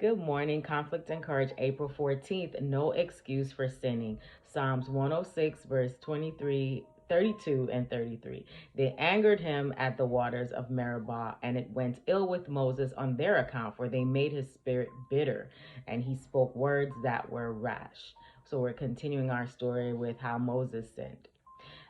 Good morning, Conflict and Courage, April 14th. No excuse for sinning. Psalms 106, verse 23, 32, and 33. They angered him at the waters of Meribah, and it went ill with Moses on their account, for they made his spirit bitter, and he spoke words that were rash. So we're continuing our story with how Moses sinned.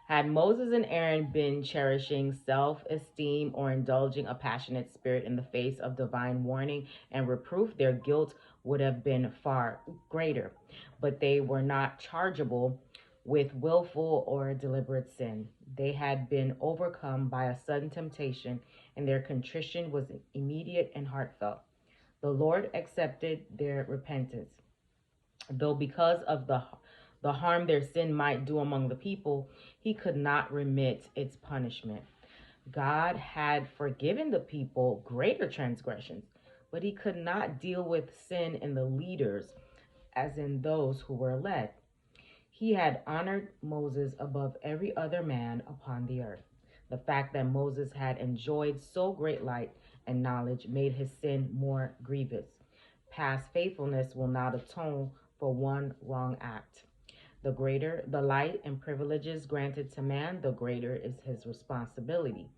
Had Moses and Aaron been cherishing self esteem or indulging a passionate spirit in the face of divine warning and reproof, their guilt would have been far greater. But they were not chargeable with willful or deliberate sin. They had been overcome by a sudden temptation, and their contrition was immediate and heartfelt. The Lord accepted their repentance, though because of the harm their sin might do among the people, he could not remit its punishment. God had forgiven the people greater transgressions, but he could not deal with sin in the leaders, as in those who were led. He had honored Moses above every other man upon the earth. The fact that Moses had enjoyed so great light and knowledge made his sin more grievous. Past faithfulness will not atone for one wrong act. The greater the light and privileges granted to man, the greater is his responsibility.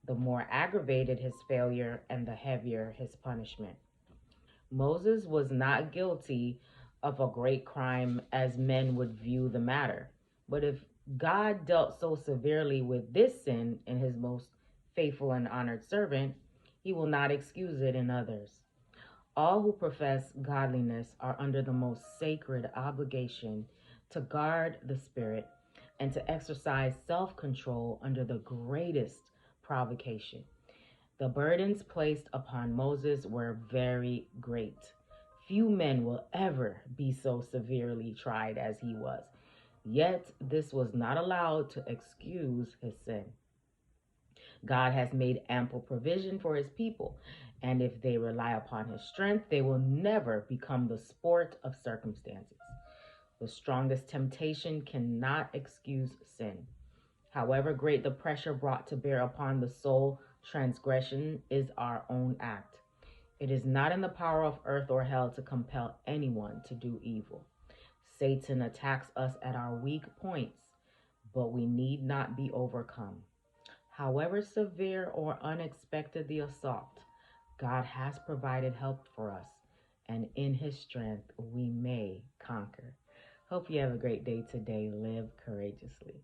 The more aggravated his failure and the heavier his punishment. Moses was not guilty of a great crime as men would view the matter. But if God dealt so severely with this sin in his most faithful and honored servant, he will not excuse it in others. All who profess godliness are under the most sacred obligation to guard the spirit and to exercise self control under the greatest provocation. The burdens placed upon Moses were very great. Few men will ever be so severely tried as he was. Yet this was not allowed to excuse his sin. God has made ample provision for his people, and if they rely upon his strength, they will never become the sport of circumstances. The strongest temptation cannot excuse sin. However great the pressure brought to bear upon the soul, transgression is our own act. It is not in the power of earth or hell to compel anyone to do evil. Satan attacks us at our weak points, but we need not be overcome. However severe or unexpected the assault, God has provided help for us, and in his strength we may conquer. Hope you have a great day today. Live courageously.